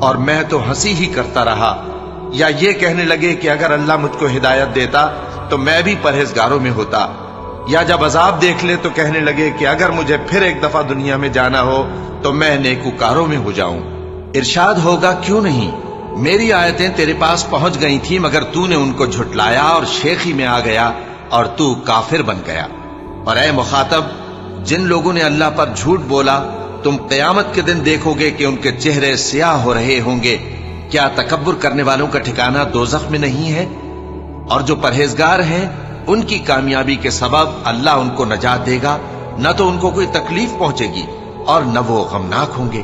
اور میں تو ہنسی ہی کرتا رہا، یا یہ کہنے لگے کہ اگر اللہ مجھ کو ہدایت دیتا تو میں بھی پرہیزگاروں میں ہوتا، یا جب عذاب دیکھ لے تو کہنے لگے کہ اگر مجھے پھر ایک دفعہ دنیا میں جانا ہو تو میں نیکوکاروں میں ہو جاؤں۔ ارشاد ہوگا کیوں نہیں، میری آیتیں تیرے پاس پہنچ گئی تھی مگر تو نے ان کو جھٹلایا اور شیخی میں آ گیا اور تو کافر بن گیا۔ اور اے مخاطب، جن لوگوں نے اللہ پر جھوٹ بولا تم قیامت کے دن دیکھو گے کہ ان کے چہرے سیاہ ہو رہے ہوں گے۔ کیا تکبر کرنے والوں کا ٹھکانہ دوزخ میں نہیں ہے؟ اور جو پرہیزگار ہیں ان کی کامیابی کے سبب اللہ ان کو نجات دے گا، نہ تو ان کو کوئی تکلیف پہنچے گی اور نہ وہ غمناک ہوں گے۔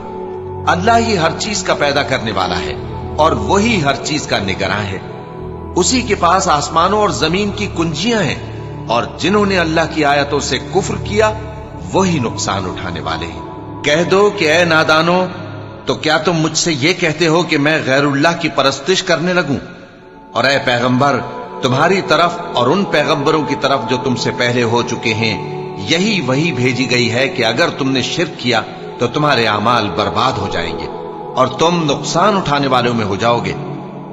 اللہ ہی ہر چیز کا پیدا کرنے والا ہے اور وہی ہر چیز کا نگراں ہے۔ اسی کے پاس آسمانوں اور زمین کی کنجیاں ہیں، اور جنہوں نے اللہ کی آیتوں سے کفر کیا وہی نقصان اٹھانے والے ہیں۔ کہہ دو کہ اے نادانو، تو کیا تم مجھ سے یہ کہتے ہو کہ میں غیر اللہ کی پرستش کرنے لگوں؟ اور اے پیغمبر، تمہاری طرف اور ان پیغمبروں کی طرف جو تم سے پہلے ہو چکے ہیں یہی وہی بھیجی گئی ہے کہ اگر تم نے شرک کیا تو تمہارے اعمال برباد ہو جائیں گے اور تم نقصان اٹھانے والوں میں ہو جاؤ گے،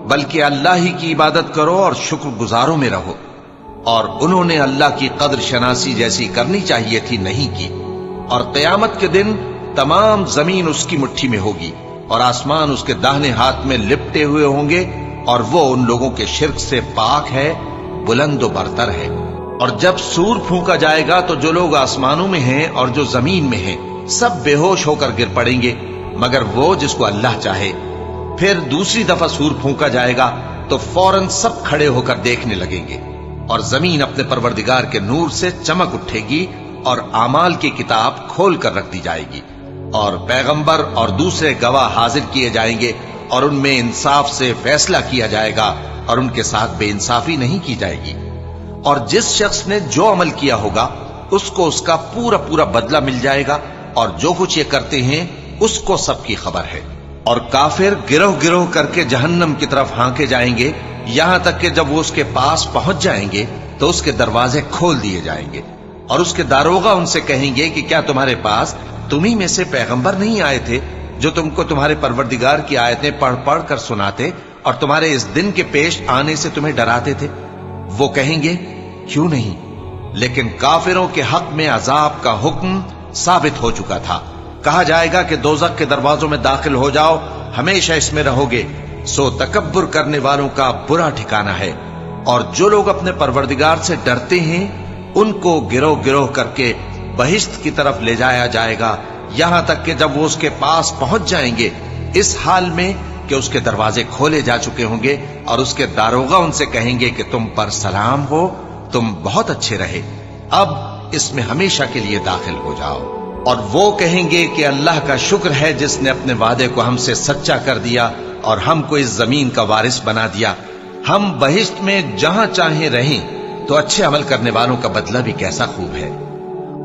بلکہ اللہ ہی کی عبادت کرو اور شکر گزاروں میں رہو۔ اور انہوں نے اللہ کی قدر شناسی جیسی کرنی چاہیے تھی نہیں کی۔ اور قیامت کے دن تمام زمین اس کی مٹھی میں ہوگی اور آسمان اس کے داہنے ہاتھ میں لپٹے ہوئے ہوں گے، اور وہ ان لوگوں کے شرک سے پاک ہے، بلند و برتر ہے۔ اور جب سور پھونکا جائے گا تو جو لوگ آسمانوں میں ہیں اور جو زمین میں ہیں سب بے ہوش ہو کر گر پڑیں گے مگر وہ جس کو اللہ چاہے۔ پھر دوسری دفعہ سور پھونکا جائے گا تو فوراً سب کھڑے ہو کر دیکھنے لگیں گے، اور زمین اپنے پروردگار کے نور سے چمک اٹھے گی اور اعمال کی کتاب کھول کر رکھ دی جائے گی، اور پیغمبر اور دوسرے گواہ حاضر کیے جائیں گے، اور ان میں انصاف سے فیصلہ کیا جائے گا اور ان کے ساتھ بے انصافی نہیں کی جائے گی۔ اور جس شخص نے جو عمل کیا ہوگا اس کو اس کا پورا پورا بدلہ مل جائے گا، اور جو کچھ یہ کرتے ہیں اس کو سب کی خبر ہے۔ اور کافر گروہ گروہ کر کے جہنم کی طرف ہانکے جائیں گے، یہاں تک کہ جب وہ اس کے پاس پہنچ جائیں گے تو اس کے دروازے کھول دیے جائیں گے، اور اس کے داروغہ ان سے کہیں گے کہ کیا تمہارے پاس تمہیں میں سے پیغمبر نہیں آئے تھے جو تم کو تمہارے پروردگار کی آیتیں پڑھ پڑھ کر سناتے اور تمہارے اس دن کے پیش آنے سے تمہیں ڈراتے تھے؟ وہ کہیں گے کیوں نہیں، لیکن کافروں کے حق میں عذاب کا حکم ثابت ہو چکا تھا۔ کہا جائے گا کہ دوزخ کے دروازوں میں داخل ہو جاؤ، ہمیشہ اس میں رہو گے، سو تکبر کرنے والوں کا برا ٹھکانہ ہے۔ اور جو لوگ اپنے پروردگار سے ڈرتے ہیں ان کو گروہ گروہ کر کے بہشت کی طرف لے جایا جائے گا، یہاں تک کہ جب وہ اس کے پاس پہنچ جائیں گے اس حال میں کہ اس کے دروازے کھولے جا چکے ہوں گے، اور اس کے داروغہ ان سے کہیں گے کہ تم پر سلام ہو، تم بہت اچھے رہے، اب اس میں ہمیشہ کے لیے داخل ہو جاؤ۔ اور وہ کہیں گے کہ اللہ کا شکر ہے جس نے اپنے وعدے کو ہم سے سچا کر دیا اور ہم کو اس زمین کا وارث بنا دیا، ہم بہشت میں جہاں چاہیں رہیں، تو اچھے عمل کرنے والوں کا بدلہ بھی کیسا خوب ہے۔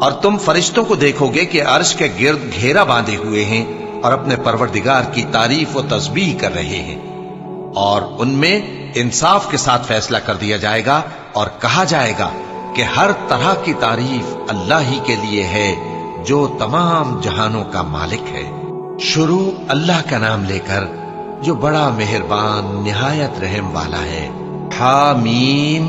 اور تم فرشتوں کو دیکھو گے کہ عرش کے گرد گھیرا باندھے ہوئے ہیں اور اپنے پروردگار کی تعریف و تسبیح کر رہے ہیں، اور ان میں انصاف کے ساتھ فیصلہ کر دیا جائے گا، اور کہا جائے گا کہ ہر طرح کی تعریف اللہ ہی کے لیے ہے جو تمام جہانوں کا مالک ہے۔ شروع اللہ کا نام لے کر جو بڑا مہربان نہایت رحم والا ہے۔ حامیم،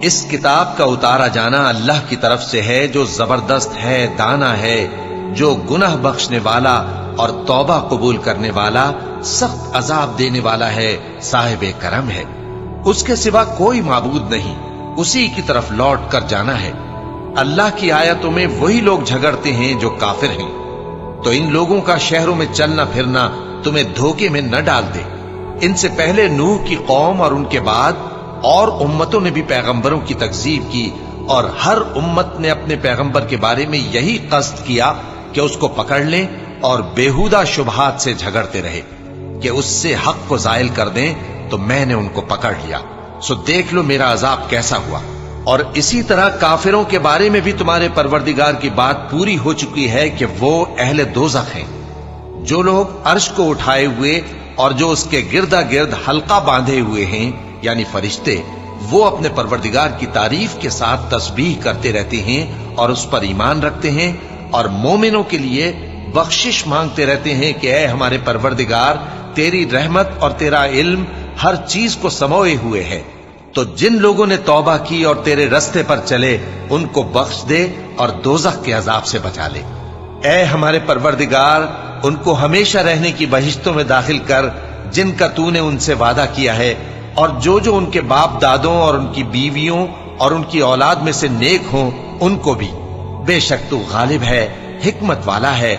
اس کتاب کا اتارا جانا اللہ کی طرف سے ہے جو زبردست ہے، دانا ہے، جو گناہ بخشنے والا اور توبہ قبول کرنے والا، سخت عذاب دینے والا ہے، صاحب کرم ہے۔ اس کے سوا کوئی معبود نہیں، اسی کی طرف لوٹ کر جانا ہے۔ اللہ کی آیتوں میں وہی لوگ جھگڑتے ہیں جو کافر ہیں، تو ان لوگوں کا شہروں میں چلنا پھرنا تمہیں دھوکے میں نہ ڈال دے۔ ان سے پہلے نوح کی قوم اور ان کے بعد اور امتوں نے بھی پیغمبروں کی تکذیب کی، اور ہر امت نے اپنے پیغمبر کے بارے میں یہی قصد کیا کہ اس کو پکڑ لیں اور بیہودہ شبہات سے جھگڑتے رہے کہ اس سے حق کو زائل کر دیں، تو میں نے ان کو پکڑ لیا، سو دیکھ لو میرا عذاب کیسا ہوا۔ اور اسی طرح کافروں کے بارے میں بھی تمہارے پروردگار کی بات پوری ہو چکی ہے کہ وہ اہل دوزخ ہیں۔ جو لوگ عرش کو اٹھائے ہوئے اور جو اس کے گردا گرد حلقہ باندھے ہوئے ہیں یعنی فرشتے، وہ اپنے پروردگار کی تعریف کے ساتھ تسبیح کرتے رہتے ہیں اور اس پر ایمان رکھتے ہیں، اور مومنوں کے لیے بخشش مانگتے رہتے ہیں کہ اے ہمارے پروردگار تیری رحمت اور تیرا علم ہر چیز کو سموئے ہوئے ہے، تو جن لوگوں نے توبہ کی اور تیرے رستے پر چلے ان کو بخش دے اور دوزخ کے عذاب سے بچا لے۔ اے ہمارے پروردگار، ان کو ہمیشہ رہنے کی بہشتوں میں داخل کر جن کا تو نے ان سے وعدہ کیا ہے، اور جو جو ان کے باپ دادوں اور ان کی بیویوں اور ان کی اولاد میں سے نیک ہوں ان کو بھی۔ بے شک تو غالب ہے، حکمت والا ہے،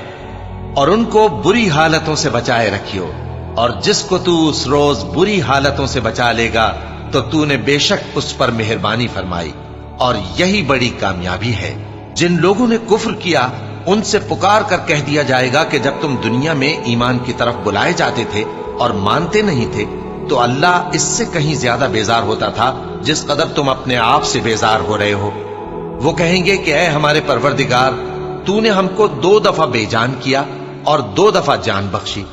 اور ان کو بری حالتوں سے بچائے رکھیو، اور جس کو تو اس روز بری حالتوں سے بچا لے گا تو نے بے شک اس پر مہربانی فرمائی، اور یہی بڑی کامیابی ہے۔ جن لوگوں نے کفر کیا ان سے پکار کر کہہ دیا جائے گا کہ جب تم دنیا میں ایمان کی طرف بلائے جاتے تھے اور مانتے نہیں تھے تو اللہ اس سے کہیں زیادہ بیزار ہوتا تھا جس قدر تم اپنے آپ سے بیزار ہو رہے ہو۔ وہ کہیں گے کہ اے ہمارے پروردگار، تو نے ہم کو 2 دفعہ بے جان کیا اور 2 دفعہ جان بخشی،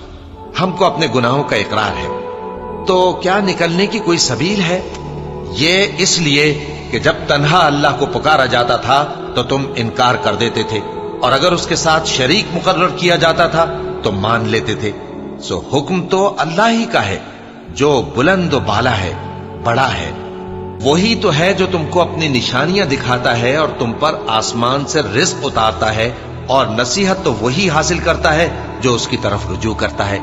ہم کو اپنے گناہوں کا اقرار ہے، تو کیا نکلنے کی کوئی سبیل ہے؟ یہ اس لیے کہ جب تنہا اللہ کو پکارا جاتا تھا تو تم انکار کر دیتے تھے، اور اگر اس کے ساتھ شریک مقرر کیا جاتا تھا تو مان لیتے تھے۔ سو حکم تو اللہ ہی کا ہے جو بلند و بالا ہے، بڑا ہے۔ وہی تو ہے جو تم کو اپنی نشانیاں دکھاتا ہے اور تم پر آسمان سے رزق اتارتا ہے، اور نصیحت تو وہی حاصل کرتا ہے جو اس کی طرف رجوع کرتا ہے۔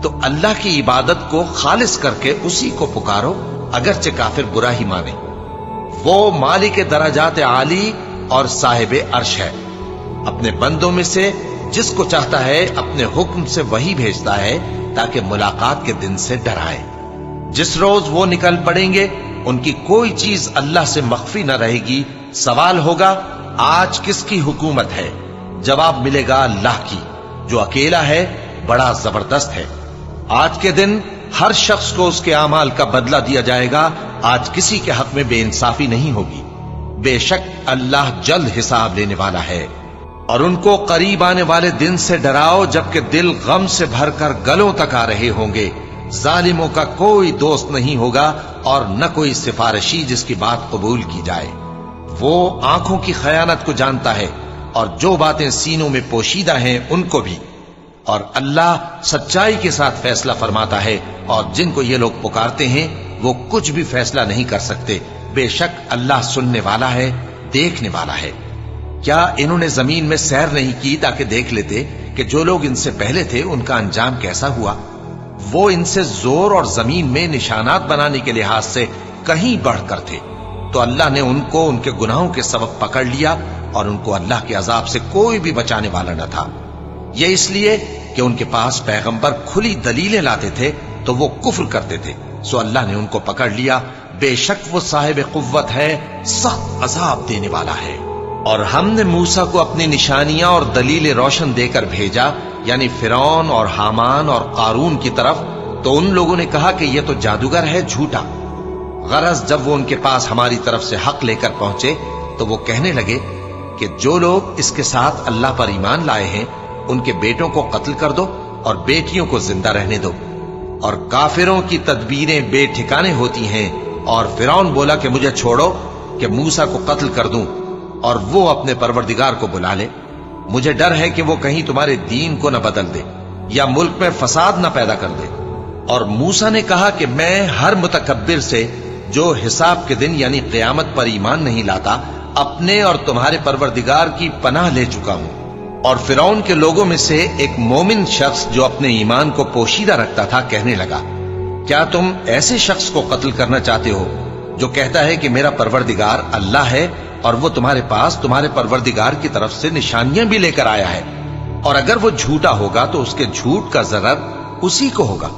تو اللہ کی عبادت کو خالص کر کے اسی کو پکارو، اگرچہ کافر برا ہی مانے۔ وہ مالک درجات عالی اور صاحب عرش ہے، اپنے بندوں میں سے جس کو چاہتا ہے اپنے حکم سے وہی بھیجتا ہے تاکہ ملاقات کے دن سے ڈرائے۔ جس روز وہ نکل پڑیں گے ان کی کوئی چیز اللہ سے مخفی نہ رہے گی۔ سوال ہوگا آج کس کی حکومت ہے؟ جواب ملے گا اللہ کی، جو اکیلا ہے، بڑا زبردست ہے۔ آج کے دن ہر شخص کو اس کے اعمال کا بدلہ دیا جائے گا، آج کسی کے حق میں بے انصافی نہیں ہوگی۔ بے شک اللہ جلد حساب لینے والا ہے۔ اور ان کو قریب آنے والے دن سے ڈراؤ جبکہ دل غم سے بھر کر گلوں تک آ رہے ہوں گے۔ ظالموں کا کوئی دوست نہیں ہوگا اور نہ کوئی سفارشی جس کی بات قبول کی جائے۔ وہ آنکھوں کی خیانت کو جانتا ہے اور جو باتیں سینوں میں پوشیدہ ہیں ان کو بھی، اور اللہ سچائی کے ساتھ فیصلہ فرماتا ہے، اور جن کو یہ لوگ پکارتے ہیں وہ کچھ بھی فیصلہ نہیں کر سکتے۔ بے شک اللہ سننے والا ہے، دیکھنے والا ہے۔ کیا انہوں نے زمین میں سیر نہیں کی تاکہ دیکھ لیتے کہ جو لوگ ان سے پہلے تھے ان کا انجام کیسا ہوا؟ وہ ان سے زور اور زمین میں نشانات بنانے کے لحاظ سے کہیں بڑھ کر تھے، تو اللہ نے ان کو ان کے گناہوں کے سبب پکڑ لیا، اور ان کو اللہ کے عذاب سے کوئی بھی بچانے والا نہ تھا۔ یہ اس لیے کہ ان کے پاس پیغمبر کھلی دلیلیں لاتے تھے تو وہ کفر کرتے تھے، سو اللہ نے ان کو پکڑ لیا۔ بے شک وہ صاحب قوت ہے، سخت عذاب دینے والا ہے۔ اور ہم نے موسیٰ کو اپنی نشانیاں اور دلیل روشن دے کر بھیجا، یعنی فرعون اور حامان اور قارون کی طرف، تو ان لوگوں نے کہا کہ یہ تو جادوگر ہے، جھوٹا۔ غرض جب وہ ان کے پاس ہماری طرف سے حق لے کر پہنچے تو وہ کہنے لگے کہ جو لوگ اس کے ساتھ اللہ پر ایمان لائے ہیں ان کے بیٹوں کو قتل کر دو اور بیٹیوں کو زندہ رہنے دو۔ اور کافروں کی تدبیریں بے ٹھکانے ہوتی ہیں، اور فرعون بولا کہ مجھے چھوڑو کہ موسیٰ کو قتل کر دوں اور وہ اپنے پروردگار کو بلا لے۔ مجھے ڈر ہے کہ وہ کہیں تمہارے دین کو نہ بدل دے یا ملک میں فساد نہ پیدا کر دے۔ اور موسیٰ نے کہا کہ میں ہر متکبر سے جو حساب کے دن یعنی قیامت پر ایمان نہیں لاتا اپنے اور تمہارے پروردگار کی پناہ لے چکا ہوں۔ اور فرعون کے لوگوں میں سے ایک مومن شخص جو اپنے ایمان کو پوشیدہ رکھتا تھا کہنے لگا، کیا تم ایسے شخص کو قتل کرنا چاہتے ہو جو کہتا ہے کہ میرا پروردگار اللہ ہے اور وہ تمہارے پاس تمہارے پروردگار کی طرف سے نشانیاں بھی لے کر آیا ہے؟ اور اگر وہ جھوٹا ہوگا تو اس کے جھوٹ کا ضرر اسی کو ہوگا،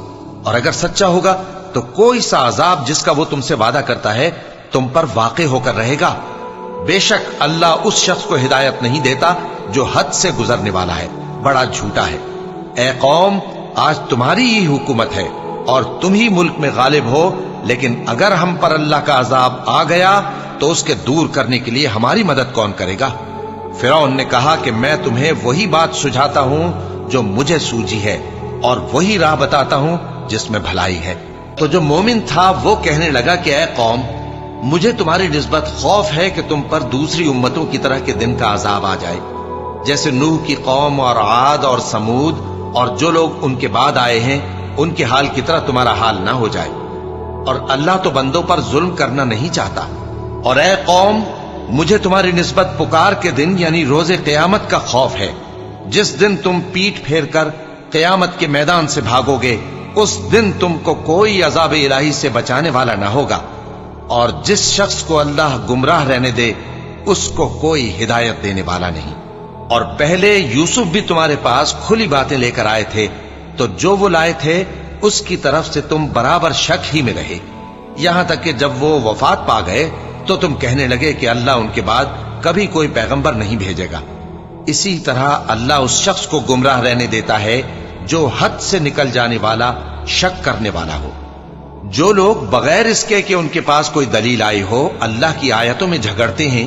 اور اگر سچا ہوگا تو کوئی سا عذاب جس کا وہ تم سے وعدہ کرتا ہے تم پر واقع ہو کر رہے گا۔ بے شک اللہ اس شخص کو ہدایت نہیں دیتا جو حد سے گزرنے والا ہے، بڑا جھوٹا ہے۔ اے قوم، آج تمہاری ہی حکومت ہے اور تم ہی ملک میں غالب ہو، لیکن اگر ہم پر اللہ کا عذاب آ گیا تو اس کے دور کرنے کے لیے ہماری مدد کون کرے گا؟ فرعون نے کہا کہ میں تمہیں وہی بات سجھاتا ہوں جو مجھے سوجھی ہے، اور وہی راہ بتاتا ہوں جس میں بھلائی ہے۔ تو جو مومن تھا وہ کہنے لگا کہ اے قوم، مجھے تمہاری نسبت خوف ہے کہ تم پر دوسری امتوں کی طرح کے دن کا عذاب آ جائے، جیسے نوح کی قوم اور عاد اور سمود اور جو لوگ ان کے بعد آئے ہیں، ان کے حال کی طرح تمہارا حال نہ ہو جائے۔ اور اللہ تو بندوں پر ظلم کرنا نہیں چاہتا۔ اور اے قوم، مجھے تمہاری نسبت پکار کے دن یعنی روز قیامت کا خوف ہے، جس دن تم پیٹ پھیر کر قیامت کے میدان سے بھاگو گے، اس دن تم کو کوئی عذاب الہی سے بچانے والا نہ ہوگا، اور جس شخص کو اللہ گمراہ رہنے دے اس کو کوئی ہدایت دینے والا نہیں۔ اور پہلے یوسف بھی تمہارے پاس کھلی باتیں لے کر آئے تھے، تو جو وہ لائے تھے اس کی طرف سے تم برابر شک ہی میں رہے، یہاں تک کہ جب وہ وفات پا گئے تو تم کہنے لگے کہ اللہ ان کے بعد کبھی کوئی پیغمبر نہیں بھیجے گا۔ اسی طرح اللہ اس شخص کو گمراہ رہنے دیتا ہے جو حد سے نکل جانے والا، شک کرنے والا ہو۔ جو لوگ بغیر اس کے کہ ان کے پاس کوئی دلیل آئی ہو اللہ کی آیتوں میں جھگڑتے ہیں،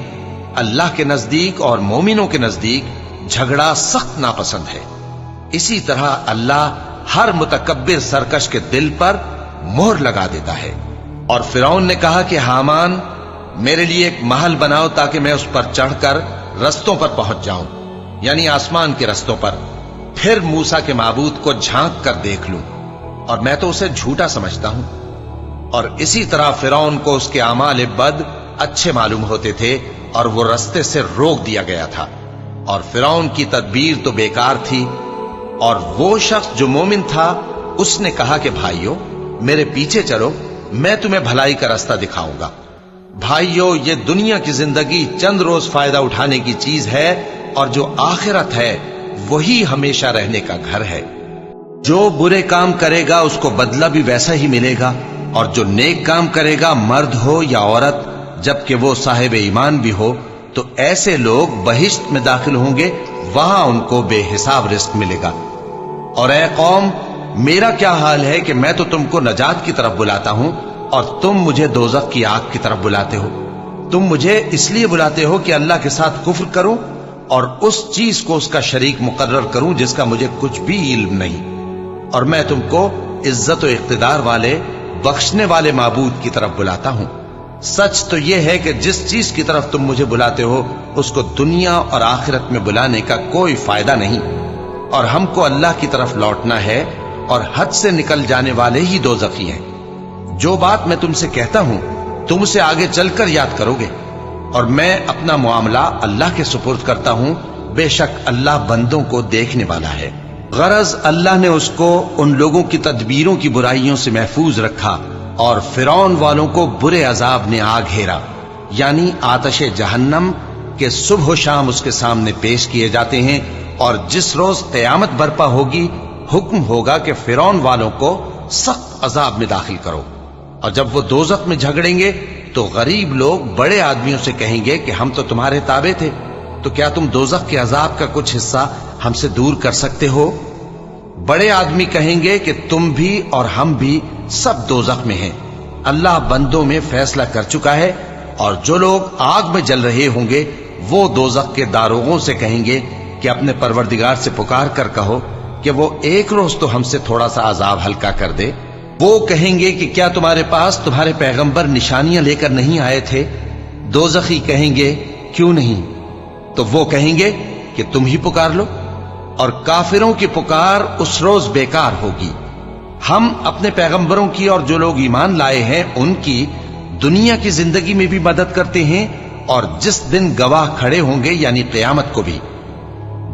اللہ کے نزدیک اور مومنوں کے نزدیک جھگڑا سخت ناپسند ہے۔ اسی طرح اللہ ہر متکبر سرکش کے دل پر مہر لگا دیتا ہے۔ اور فرعون نے کہا کہ حامان، میرے لیے ایک محل بناؤ تاکہ میں اس پر چڑھ کر رستوں پر پہنچ جاؤں، یعنی آسمان کے رستوں پر، پھر موسیٰ کے معبود کو جھانک کر دیکھ لوں، اور میں تو اسے جھوٹا سمجھتا ہوں۔ اور اسی طرح فرعون کو اس کے اعمال بد اچھے معلوم ہوتے تھے اور وہ رستے سے روک دیا گیا تھا، اور فرعون کی تدبیر تو بیکار تھی۔ اور وہ شخص جو مومن تھا اس نے کہا کہ بھائیو میرے پیچھے چلو، میں تمہیں بھلائی کا راستہ دکھاؤں گا۔ بھائیو، یہ دنیا کی زندگی چند روز فائدہ اٹھانے کی چیز ہے، اور جو آخرت ہے وہی ہمیشہ رہنے کا گھر ہے۔ جو برے کام کرے گا اس کو بدلہ بھی ویسا ہی ملے گا، اور جو نیک کام کرے گا، مرد ہو یا عورت، جبکہ وہ صاحب ایمان بھی ہو، تو ایسے لوگ بہشت میں داخل ہوں گے، وہاں ان کو بے حساب رزق ملے گا۔ اور اے قوم، میرا کیا حال ہے کہ میں تو تم کو نجات کی طرف بلاتا ہوں اور تم مجھے دوزخ کی آگ کی طرف بلاتے ہو۔ تم مجھے اس لیے بلاتے ہو کہ اللہ کے ساتھ کفر کروں اور اس چیز کو اس کا شریک مقرر کروں جس کا مجھے کچھ بھی علم نہیں، اور میں تم کو عزت و اقتدار والے، بخشنے والے معبود کی طرف بلاتا ہوں۔ سچ تو یہ ہے کہ جس چیز کی طرف تم مجھے بلاتے ہو اس کو دنیا اور آخرت میں بلانے کا کوئی فائدہ نہیں، اور ہم کو اللہ کی طرف لوٹنا ہے، اور حد سے نکل جانے والے ہی دوزخی ہیں۔ جو بات میں تم سے کہتا ہوں تم اسے آگے چل کر یاد کرو گے، اور میں اپنا معاملہ اللہ کے سپرد کرتا ہوں، بے شک اللہ بندوں کو دیکھنے والا ہے۔ غرض اللہ نے اس کو ان لوگوں کی تدبیروں کی برائیوں سے محفوظ رکھا، اور فرعون والوں کو برے عذاب نے آ گھیرا، یعنی آتش جہنم کے صبح و شام اس کے سامنے پیش کیے جاتے ہیں، اور جس روز قیامت برپا ہوگی حکم ہوگا کہ فرعون والوں کو سخت عذاب میں داخل کرو۔ اور جب وہ دوزخ میں جھگڑیں گے تو غریب لوگ بڑے آدمیوں سے کہیں گے کہ ہم تو تمہارے تابع تھے، تو کیا تم دوزخ کے عذاب کا کچھ حصہ ہم سے دور کر سکتے ہو؟ بڑے آدمی کہیں گے کہ تم بھی اور ہم بھی سب دوزخ میں ہیں، اللہ بندوں میں فیصلہ کر چکا ہے۔ اور جو لوگ آگ میں جل رہے ہوں گے وہ دوزخ کے داروغوں سے کہیں گے کہ اپنے پروردگار سے پکار کر کہو کہ وہ ایک روز تو ہم سے تھوڑا سا عذاب ہلکا کر دے۔ وہ کہیں گے کہ کیا تمہارے پاس تمہارے پیغمبر نشانیاں لے کر نہیں آئے تھے؟ دوزخی کہیں گے کیوں نہیں؟ تو وہ کہیں گے کہ تم ہی پکار لو، اور کافروں کی پکار اس روز بیکار ہوگی۔ ہم اپنے پیغمبروں کی اور جو لوگ ایمان لائے ہیں ان کی دنیا کی زندگی میں بھی مدد کرتے ہیں، اور جس دن گواہ کھڑے ہوں گے یعنی قیامت کو بھی،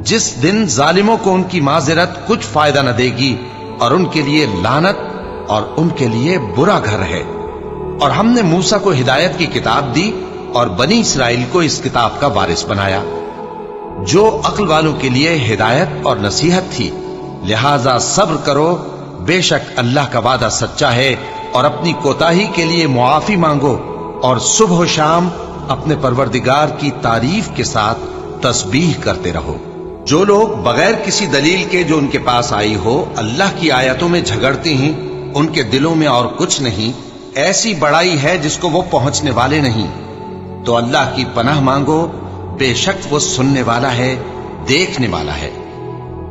جس دن ظالموں کو ان کی معذرت کچھ فائدہ نہ دے گی، اور ان کے لیے لعنت اور ان کے لیے برا گھر ہے۔ اور ہم نے موسیٰ کو ہدایت کی کتاب دی اور بنی اسرائیل کو اس کتاب کا وارث بنایا، جو عقل والوں کے لیے ہدایت اور نصیحت تھی۔ لہذا صبر کرو، بے شک اللہ کا وعدہ سچا ہے، اور اپنی کوتاہی کے لیے معافی مانگو، اور صبح و شام اپنے پروردگار کی تعریف کے ساتھ تسبیح کرتے رہو۔ جو لوگ بغیر کسی دلیل کے جو ان کے پاس آئی ہو اللہ کی آیتوں میں جھگڑتے ہیں، ان کے دلوں میں اور کچھ نہیں، ایسی بڑائی ہے جس کو وہ پہنچنے والے نہیں۔ تو اللہ کی پناہ مانگو، بے شک وہ سننے والا ہے، دیکھنے والا ہے۔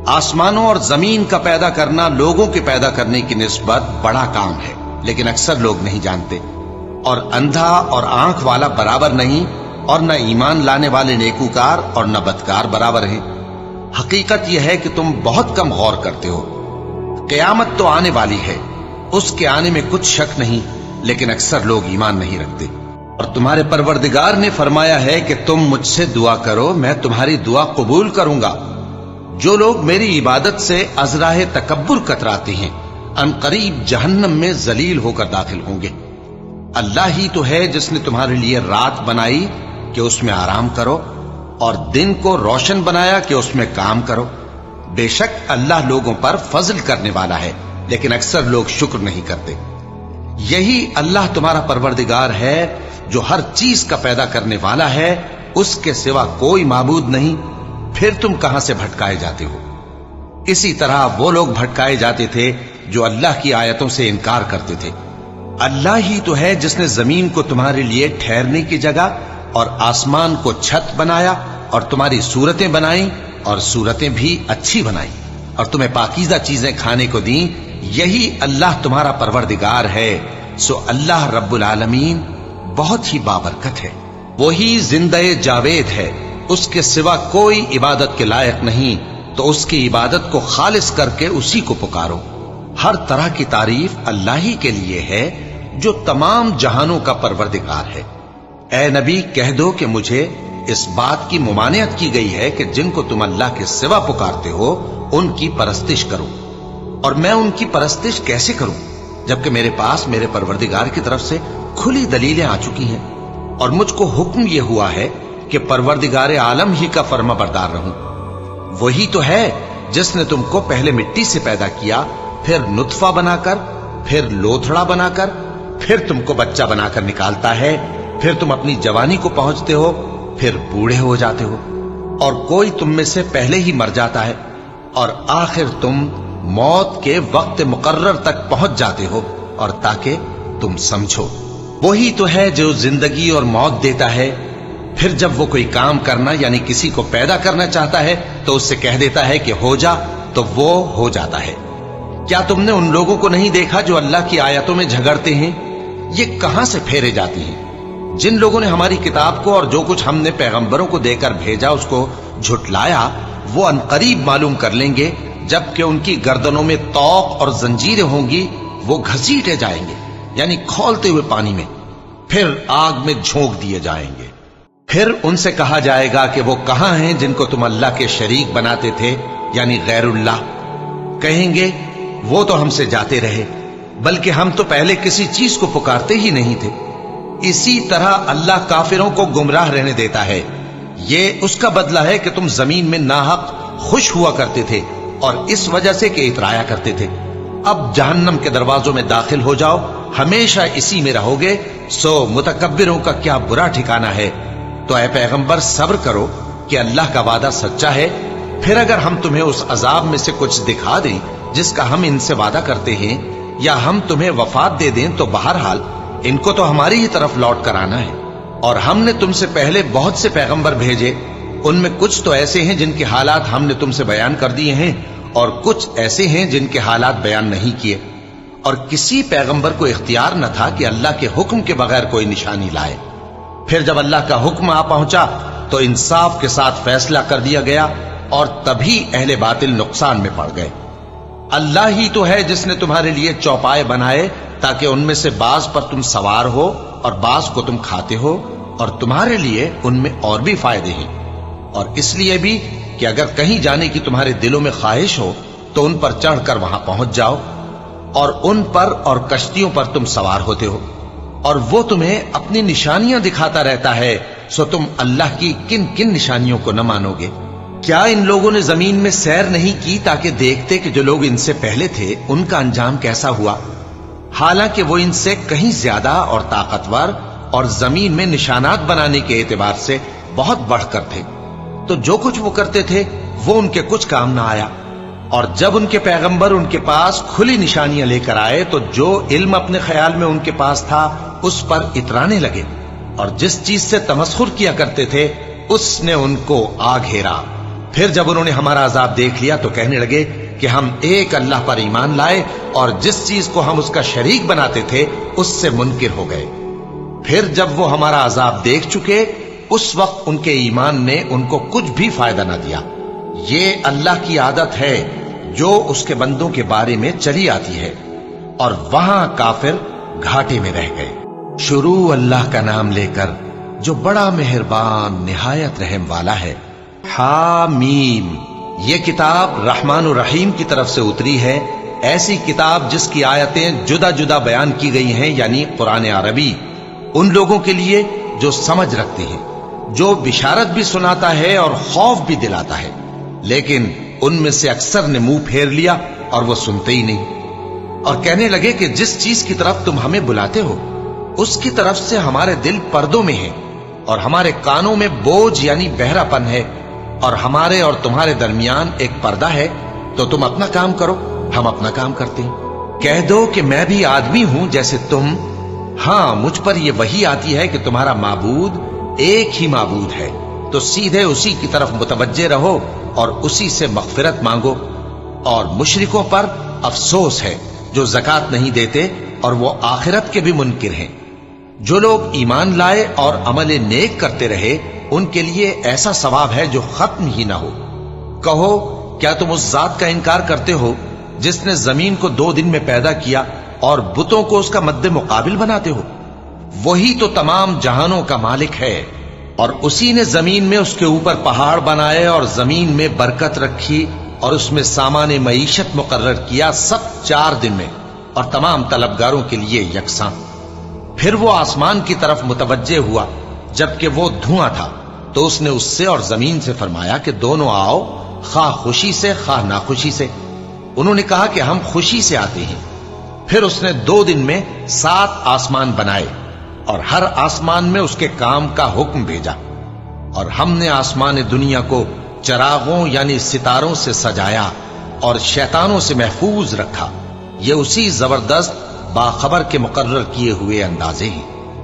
آسمانوں اور زمین کا پیدا کرنا لوگوں کے پیدا کرنے کی نسبت بڑا کام ہے، لیکن اکثر لوگ نہیں جانتے۔ اور اندھا اور آنکھ والا برابر نہیں، اور نہ ایمان لانے والے نیکوکار اور نہ بدکار برابر ہیں۔ حقیقت یہ ہے کہ تم بہت کم غور کرتے ہو۔ قیامت تو آنے والی ہے، اس کے آنے میں کچھ شک نہیں، لیکن اکثر لوگ ایمان نہیں رکھتے۔ اور تمہارے پروردگار نے فرمایا ہے کہ تم مجھ سے دعا کرو، میں تمہاری دعا قبول کروں گا۔ جو لوگ میری عبادت سے ازراہ تکبر کتراتے ہیں ان قریب جہنم میں ذلیل ہو کر داخل ہوں گے۔ اللہ ہی تو ہے جس نے تمہارے لیے رات بنائی کہ اس میں آرام کرو، اور دن کو روشن بنایا کہ اس میں کام کرو۔ بے شک اللہ لوگوں پر فضل کرنے والا ہے، لیکن اکثر لوگ شکر نہیں کرتے۔ یہی اللہ تمہارا پروردگار ہے جو ہر چیز کا پیدا کرنے والا ہے، اس کے سوا کوئی معبود نہیں، پھر تم کہاں سے بھٹکائے جاتے ہو؟ اسی طرح وہ لوگ بھٹکائے جاتے تھے جو اللہ کی آیتوں سے انکار کرتے تھے۔ اللہ ہی تو ہے جس نے زمین کو تمہارے لیے ٹھہرنے کی جگہ اور آسمان کو چھت بنایا، اور تمہاری صورتیں بنائیں اور صورتیں بھی اچھی بنائیں، اور تمہیں پاکیزہ چیزیں کھانے کو دیں۔ یہی اللہ تمہارا پروردگار ہے، سو اللہ رب العالمین بہت ہی بابرکت ہے۔ وہی زندہ جاوید ہے، اس کے سوا کوئی عبادت کے لائق نہیں، تو اس کی عبادت کو خالص کر کے اسی کو پکارو۔ ہر طرح کی تعریف اللہ ہی کے لیے ہے جو تمام جہانوں کا پروردگار ہے۔ اے نبی کہہ دو کہ مجھے اس بات کی ممانعت کی گئی ہے کہ جن کو تم اللہ کے سوا پکارتے ہو ان کی پرستش کرو، اور میں ان کی پرستش کیسے کروں جبکہ میرے پاس میرے پروردگار کی طرف سے کھلی دلیلیں آ چکی ہیں، اور مجھ کو حکم یہ ہوا ہے کہ پروردگار عالم ہی کا فرما بردار رہوں۔ وہی تو ہے جس نے تم کو پہلے مٹی سے پیدا کیا، پھر نطفہ بنا کر، پھر لوتھڑا بنا کر، پھر تم کو بچہ بنا کر نکالتا ہے، پھر تم اپنی جوانی کو پہنچتے ہو، پھر بوڑھے ہو جاتے ہو، اور کوئی تم میں سے پہلے ہی مر جاتا ہے، اور آخر تم موت کے وقت مقرر تک پہنچ جاتے ہو، اور تاکہ تم سمجھو۔ وہی تو ہے جو زندگی اور موت دیتا ہے، پھر جب وہ کوئی کام کرنا یعنی کسی کو پیدا کرنا چاہتا ہے تو اس سے کہہ دیتا ہے کہ ہو جا، تو وہ ہو جاتا ہے۔ کیا تم نے ان لوگوں کو نہیں دیکھا جو اللہ کی آیتوں میں جھگڑتے ہیں؟ یہ کہاں سے پھیرے جاتی ہیں؟ جن لوگوں نے ہماری کتاب کو اور جو کچھ ہم نے پیغمبروں کو دے کر بھیجا اس کو جھٹلایا، وہ انقریب معلوم کر لیں گے جبکہ ان کی گردنوں میں طوق اور زنجیریں ہوں گی، وہ گھسیٹے جائیں گے یعنی کھولتے ہوئے پانی میں، پھر آگ میں جھونک دیے جائیں گے۔ پھر ان سے کہا جائے گا کہ وہ کہاں ہیں جن کو تم اللہ کے شریک بناتے تھے یعنی غیر اللہ؟ کہیں گے وہ تو ہم سے جاتے رہے، بلکہ ہم تو پہلے کسی چیز کو پکارتے ہی نہیں تھے۔ اسی طرح اللہ کافروں کو گمراہ رہنے دیتا ہے۔ یہ اس کا بدلہ ہے کہ تم زمین میں ناحق خوش ہوا کرتے تھے، اور اس وجہ سے کہ اترایا کرتے تھے۔ اب جہنم کے دروازوں میں داخل ہو جاؤ، ہمیشہ اسی میں رہو گے، سو متکبروں کا کیا برا ٹھکانہ ہے۔ تو اے پیغمبر صبر کرو کہ اللہ کا وعدہ سچا ہے، پھر اگر ہم تمہیں اس عذاب میں سے کچھ دکھا دیں جس کا ہم ان سے وعدہ کرتے ہیں، یا ہم تمہیں وفات دے دیں، تو بہرحال ان کو تو ہماری ہی طرف لوٹ کر آنا ہے۔ اور ہم نے تم سے پہلے بہت سے پیغمبر بھیجے، ان میں کچھ تو ایسے ہیں جن کے حالات ہم نے تم سے بیان کر دیے ہیں، اور کچھ ایسے ہیں جن کے حالات بیان نہیں کیے۔ اور کسی پیغمبر کو اختیار نہ تھا کہ اللہ کے حکم کے بغیر کوئی نشانی لائے۔ پھر جب اللہ کا حکم آ پہنچا تو انصاف کے ساتھ فیصلہ کر دیا گیا، اور تبھی اہل باطل نقصان میں پڑ گئے۔ اللہ ہی تو ہے جس نے تمہارے لیے چوپائے بنائے تاکہ ان میں سے بعض پر تم سوار ہو اور بعض کو تم کھاتے ہو، اور تمہارے لیے ان میں اور بھی فائدے ہیں، اور اس لیے بھی کہ اگر کہیں جانے کی تمہارے دلوں میں خواہش ہو تو ان پر چڑھ کر وہاں پہنچ جاؤ، اور ان پر اور کشتیوں پر تم سوار ہوتے ہو، اور وہ تمہیں اپنی نشانیاں دکھاتا رہتا ہے، سو تم اللہ کی کن کن نشانیوں کو نہ مانو گے؟ کیا ان لوگوں نے زمین میں سیر نہیں کی تاکہ دیکھتے کہ جو لوگ ان سے پہلے تھے ان کا انجام کیسا ہوا؟ حالانکہ وہ ان سے کہیں زیادہ اور طاقتور اور زمین میں نشانات بنانے کے اعتبار سے بہت بڑھ کر تھے، تو جو کچھ وہ کرتے تھے وہ ان کے کچھ کام نہ آیا۔ اور جب ان کے پیغمبر ان کے پاس کھلی نشانیاں لے کر آئے تو جو علم اپنے خیال میں ان کے پاس تھا اس پر اترانے لگے، اور جس چیز سے تمسخر کیا کرتے تھے اس نے ان کو آ گھیرا۔ پھر جب انہوں نے ہمارا عذاب دیکھ لیا تو کہنے لگے کہ ہم ایک اللہ پر ایمان لائے، اور جس چیز کو ہم اس کا شریک بناتے تھے اس سے منکر ہو گئے۔ پھر جب وہ ہمارا عذاب دیکھ چکے اس وقت ان کے ایمان نے ان کو کچھ بھی فائدہ نہ دیا۔ یہ اللہ کی عادت ہے، جو اس کے بندوں کے بارے میں چلی آتی ہے، اور وہاں کافر گھاٹے میں رہ گئے۔ شروع اللہ کا نام لے کر جو بڑا مہربان نہایت رحم والا ہے۔ حامیم، یہ کتاب رحمان الرحیم کی طرف سے اتری ہے، ایسی کتاب جس کی آیتیں جدا جدا بیان کی گئی ہیں، یعنی قرآن عربی، ان لوگوں کے لیے جو سمجھ رکھتے ہیں، جو بشارت بھی سناتا ہے اور خوف بھی دلاتا ہے۔ لیکن ان میں سے اکثر نے منہ پھیر لیا اور وہ سنتے ہی نہیں، اور کہنے لگے کہ جس چیز کی طرف تم ہمیں بلاتے ہو اس کی طرف سے ہمارے دل پردوں میں ہیں، اور ہمارے کانوں میں بوجھ یعنی بہرا پن ہے، اور ہمارے اور تمہارے درمیان ایک پردہ ہے، تو تم اپنا کام کرو، ہم اپنا کام کرتے ہیں۔ کہہ دو کہ میں بھی آدمی ہوں جیسے تم، ہاں مجھ پر یہ وحی آتی ہے کہ تمہارا معبود ایک ہی معبود ہے، تو سیدھے اسی کی طرف متوجہ رہو اور اسی سے مغفرت مانگو۔ اور مشرکوں پر افسوس ہے جو زکوٰۃ نہیں دیتے اور وہ آخرت کے بھی منکر ہیں۔ جو لوگ ایمان لائے اور عمل نیک کرتے رہے ان کے لیے ایسا ثواب ہے جو ختم ہی نہ ہو۔ کہو کیا تم اس ذات کا انکار کرتے ہو جس نے زمین کو 2 دن میں پیدا کیا اور بتوں کو اس کا مد مقابل بناتے ہو؟ وہی تو تمام جہانوں کا مالک ہے، اور اسی نے زمین میں اس کے اوپر پہاڑ بنائے اور زمین میں برکت رکھی اور اس میں سامان معیشت مقرر کیا، سب 4 دن میں، اور تمام طلبگاروں کے لیے یکساں۔ پھر وہ آسمان کی طرف متوجہ ہوا جبکہ وہ دھواں تھا، تو اس نے اس سے اور زمین سے فرمایا کہ دونوں آؤ، خواہ خوشی سے خواہ ناخوشی سے۔ انہوں نے کہا کہ ہم خوشی سے آتے ہیں۔ پھر اس نے 2 دن میں 7 آسمان بنائے اور ہر آسمان میں اس کے کام کا حکم بھیجا، اور ہم نے آسمان دنیا کو چراغوں یعنی ستاروں سے سجایا اور شیطانوں سے محفوظ رکھا۔ یہ اسی زبردست باخبر کے مقرر کیے ہوئے اندازے ہیں۔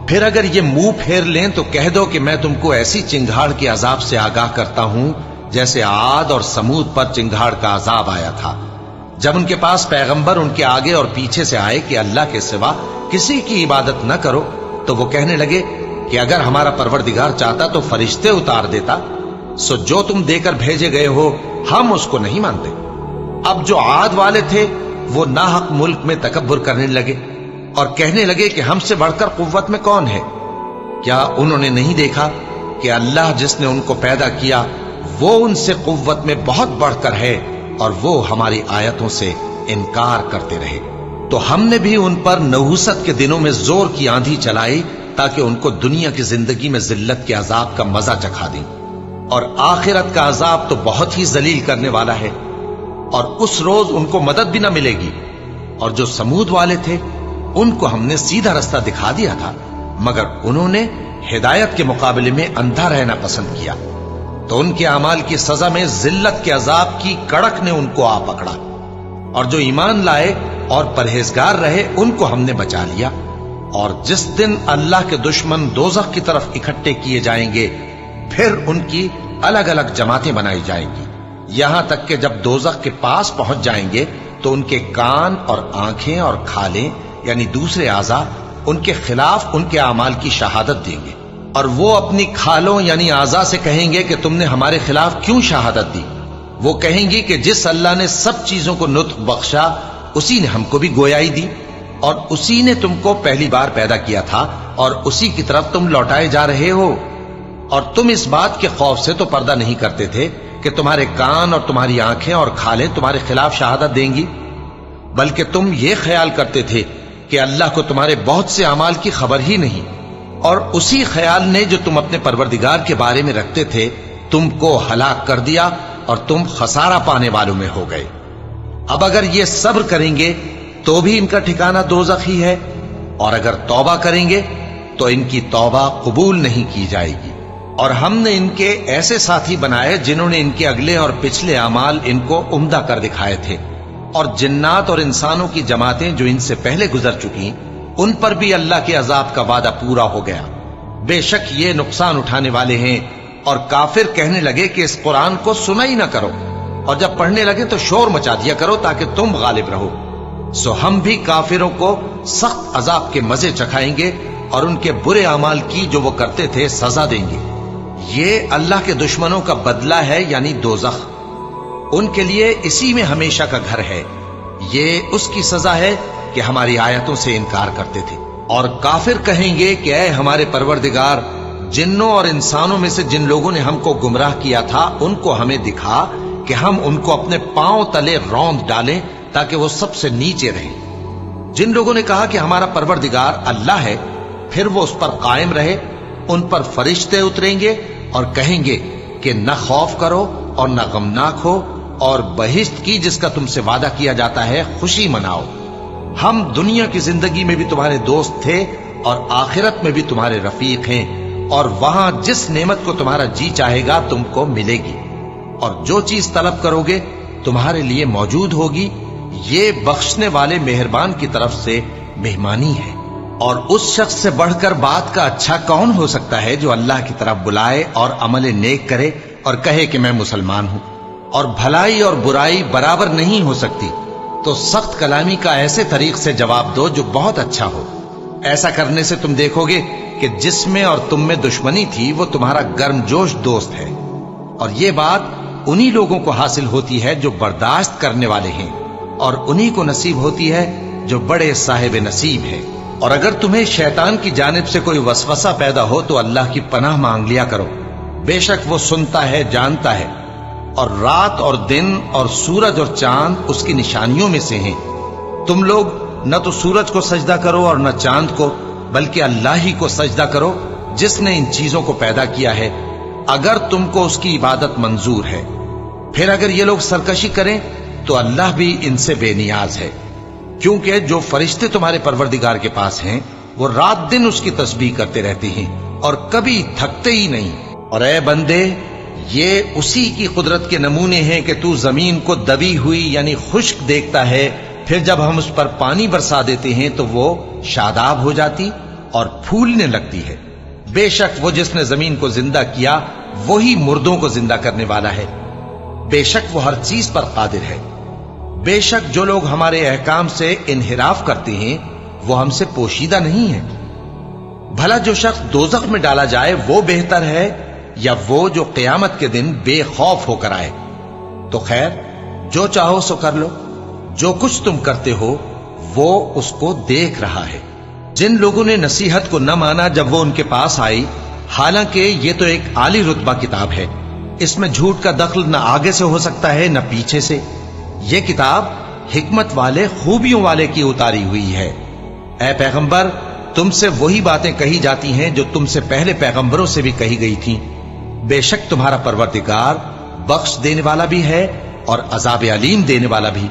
پھر اگر یہ منہ پھیر لیں تو کہہ دو کہ میں تم کو ایسی چنگھاڑ کے عذاب سے آگاہ کرتا ہوں جیسے عاد اور سمود پر چنگھاڑ کا عذاب آیا تھا، جب ان کے پاس پیغمبر ان کے آگے اور پیچھے سے آئے کہ اللہ کے سوا کسی کی عبادت نہ کرو، تو وہ کہنے لگے کہ اگر ہمارا پروردگار چاہتا تو فرشتے اتار دیتا، سو جو تم دے کر بھیجے گئے ہو ہم اس کو نہیں مانتے۔ اب جو عاد والے تھے وہ ناحق ملک میں تکبر کرنے لگے اور کہنے لگے کہ ہم سے بڑھ کر قوت میں کون ہے؟ کیا انہوں نے نہیں دیکھا کہ اللہ جس نے ان کو پیدا کیا وہ ان سے قوت میں بہت بڑھ کر ہے، اور وہ ہماری آیتوں سے انکار کرتے رہے؟ تو ہم نے بھی ان پر نحوست کے دنوں میں زور کی آندھی چلائی تاکہ ان کو دنیا کی زندگی میں ذلت کے عذاب کا مزہ چکھا دیں، اور آخرت کا عذاب تو بہت ہی ذلیل کرنے والا ہے، اور اس روز ان کو مدد بھی نہ ملے گی۔ اور جو سمود والے تھے ان کو ہم نے سیدھا رستہ دکھا دیا تھا، مگر انہوں نے ہدایت کے مقابلے میں اندھا رہنا پسند کیا، تو ان کے اعمال کی سزا میں ذلت کے عذاب کی کڑک نے ان کو آ پکڑا۔ اور جو ایمان لائے اور پرہیزگار رہے ان کو ہم نے بچا لیا۔ اور جس دن اللہ کے دشمن دوزخ کی طرف اکٹھے کیے جائیں گے پھر ان کی الگ الگ جماعتیں بنائی جائیں گی، یہاں تک کہ جب دوزخ کے پاس پہنچ جائیں گے تو ان کے کان اور آنکھیں اور کھالیں یعنی دوسرے اعضاء ان کے خلاف ان کے اعمال کی شہادت دیں گے، اور وہ اپنی کھالوں یعنی اعضاء سے کہیں گے کہ تم نے ہمارے خلاف کیوں شہادت دی؟ وہ کہیں گی کہ جس اللہ نے سب چیزوں کو نطق بخشا اسی نے ہم کو بھی گویائی دی، اور اسی نے تم کو پہلی بار پیدا کیا تھا اور اسی کی طرف تم لوٹائے جا رہے ہو۔ اور تم اس بات کے خوف سے تو پردہ نہیں کرتے تھے کہ تمہارے کان اور تمہاری آنکھیں اور کھالیں تمہارے خلاف شہادت دیں گی، بلکہ تم یہ خیال کرتے تھے کہ اللہ کو تمہارے بہت سے اعمال کی خبر ہی نہیں، اور اسی خیال نے جو تم اپنے پروردگار کے بارے میں رکھتے تھے تم کو ہلاک کر دیا اور تم خسارہ پانے والوں میں ہو گئے۔ اب اگر یہ صبر کریں گے تو بھی ان کا ٹھکانہ دوزخ ہی ہے، اور اگر توبہ کریں گے تو ان کی توبہ قبول نہیں کی جائے گی۔ اور ہم نے ان کے ایسے ساتھی بنائے جنہوں نے ان کے اگلے اور پچھلے اعمال ان کو عمدہ کر دکھائے تھے، اور جنات اور انسانوں کی جماعتیں جو ان سے پہلے گزر چکی ان پر بھی اللہ کے عذاب کا وعدہ پورا ہو گیا۔ بے شک یہ نقصان اٹھانے والے ہیں۔ اور کافر کہنے لگے کہ اس قرآن کو سنا ہی نہ کرو، اور جب پڑھنے لگے تو شور مچا دیا کرو تاکہ تم غالب رہو۔ سو ہم بھی کافروں کو سخت عذاب کے مزے چکھائیں گے اور ان کے برے اعمال کی جو وہ کرتے تھے سزا دیں گے۔ یہ اللہ کے دشمنوں کا بدلہ ہے یعنی دوزخ۔ ان کے لیے اسی میں ہمیشہ کا گھر ہے، یہ اس کی سزا ہے کہ ہماری آیتوں سے انکار کرتے تھے۔ اور کافر کہیں گے کہ اے ہمارے پروردگار، جنوں اور انسانوں میں سے جن لوگوں نے ہم کو گمراہ کیا تھا ان کو ہمیں دکھا کہ ہم ان کو اپنے پاؤں تلے روند ڈالیں تاکہ وہ سب سے نیچے رہیں۔ جن لوگوں نے کہا کہ ہمارا پروردگار اللہ ہے، پھر وہ اس پر قائم رہے، ان پر فرشتے اتریں گے اور کہیں گے کہ نہ خوف کرو اور نہ غمناک ہو، اور بہشت کی جس کا تم سے وعدہ کیا جاتا ہے خوشی مناؤ۔ ہم دنیا کی زندگی میں بھی تمہارے دوست تھے اور آخرت میں بھی تمہارے رفیق ہیں، اور وہاں جس نعمت کو تمہارا جی چاہے گا تم کو ملے گی، اور جو چیز طلب کرو گے تمہارے لیے موجود ہوگی۔ یہ بخشنے والے مہربان کی طرف سے مہمانی ہے۔ اور اس شخص سے بڑھ کر بات کا اچھا کون ہو سکتا ہے جو اللہ کی طرف بلائے اور عمل نیک کرے اور کہے کہ میں مسلمان ہوں۔ اور بھلائی اور برائی برابر نہیں ہو سکتی، تو سخت کلامی کا ایسے طریق سے جواب دو جو بہت اچھا ہو۔ ایسا کرنے سے تم دیکھو گے کہ جس میں اور تم میں دشمنی تھی وہ تمہارا گرم جوش دوست ہے، اور یہ بات انہی لوگوں کو حاصل ہوتی ہے جو برداشت کرنے والے ہیں، اور انہی کو نصیب ہوتی ہے جو بڑے صاحب نصیب ہے۔ اور اگر تمہیں شیطان کی جانب سے کوئی وسوسہ پیدا ہو تو اللہ کی پناہ مانگ لیا کرو، بے شک وہ سنتا ہے، جانتا ہے۔ اور رات اور دن اور سورج اور چاند اس کی نشانیوں میں سے ہیں۔ تم لوگ نہ تو سورج کو سجدہ کرو اور نہ چاند کو، بلکہ اللہ ہی کو سجدہ کرو جس نے ان چیزوں کو پیدا کیا ہے، اگر تم کو اس کی عبادت منظور ہے۔ پھر اگر یہ لوگ سرکشی کریں تو اللہ بھی ان سے بے نیاز ہے، کیونکہ جو فرشتے تمہارے پروردگار کے پاس ہیں وہ رات دن اس کی تسبیح کرتے رہتے ہیں اور کبھی تھکتے ہی نہیں۔ اور اے بندے، یہ اسی کی قدرت کے نمونے ہیں کہ تو زمین کو دبی ہوئی یعنی خشک دیکھتا ہے، پھر جب ہم اس پر پانی برسا دیتے ہیں تو وہ شاداب ہو جاتی اور پھولنے لگتی ہے۔ بے شک وہ جس نے زمین کو زندہ کیا وہی مردوں کو زندہ کرنے والا ہے، بے شک وہ ہر چیز پر قادر ہے۔ بے شک جو لوگ ہمارے احکام سے انحراف کرتے ہیں وہ ہم سے پوشیدہ نہیں ہیں۔ بھلا جو شخص دوزخ میں ڈالا جائے وہ بہتر ہے یا وہ جو قیامت کے دن بے خوف ہو کر آئے؟ تو خیر، جو چاہو سو کر لو، جو کچھ تم کرتے ہو وہ اس کو دیکھ رہا ہے۔ جن لوگوں نے نصیحت کو نہ مانا جب وہ ان کے پاس آئی، حالانکہ یہ تو ایک عالی رتبہ کتاب ہے، اس میں جھوٹ کا دخل نہ آگے سے ہو سکتا ہے نہ پیچھے سے۔ یہ کتاب حکمت والے، خوبیوں والے کی اتاری ہوئی ہے۔ اے پیغمبر، تم سے وہی باتیں کہی جاتی ہیں جو تم سے پہلے پیغمبروں سے بھی کہی گئی تھیں۔ بے شک تمہارا پروردگار بخش دینے والا بھی ہے اور عذاب علیم دینے والا بھی۔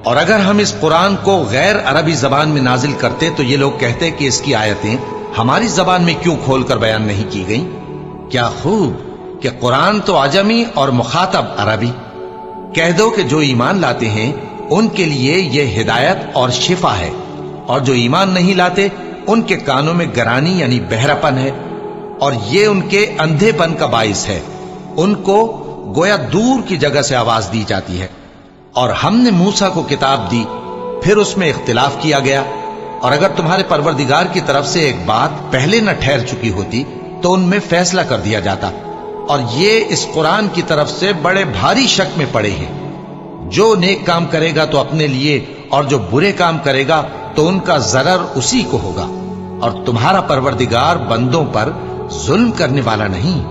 اور اگر ہم اس قرآن کو غیر عربی زبان میں نازل کرتے تو یہ لوگ کہتے کہ اس کی آیتیں ہماری زبان میں کیوں کھول کر بیان نہیں کی گئیں؟ کیا خوب کہ قرآن تو عجمی اور مخاطب عربی۔ کہہ دو کہ جو ایمان لاتے ہیں ان کے لیے یہ ہدایت اور شفا ہے، اور جو ایمان نہیں لاتے ان کے کانوں میں گرانی یعنی بہراپن ہے، اور یہ ان کے اندھے پن کا باعث ہے۔ ان کو گویا دور کی جگہ سے آواز دی جاتی ہے۔ اور ہم نے موسیٰ کو کتاب دی، پھر اس میں اختلاف کیا گیا، اور اگر تمہارے پروردگار کی طرف سے ایک بات پہلے نہ ٹھہر چکی ہوتی تو ان میں فیصلہ کر دیا جاتا۔ اور یہ اس قرآن کی طرف سے بڑے بھاری شک میں پڑے ہیں۔ جو نیک کام کرے گا تو اپنے لیے، اور جو برے کام کرے گا تو ان کا ضرر اسی کو ہوگا، اور تمہارا پروردگار بندوں پر ظلم کرنے والا نہیں۔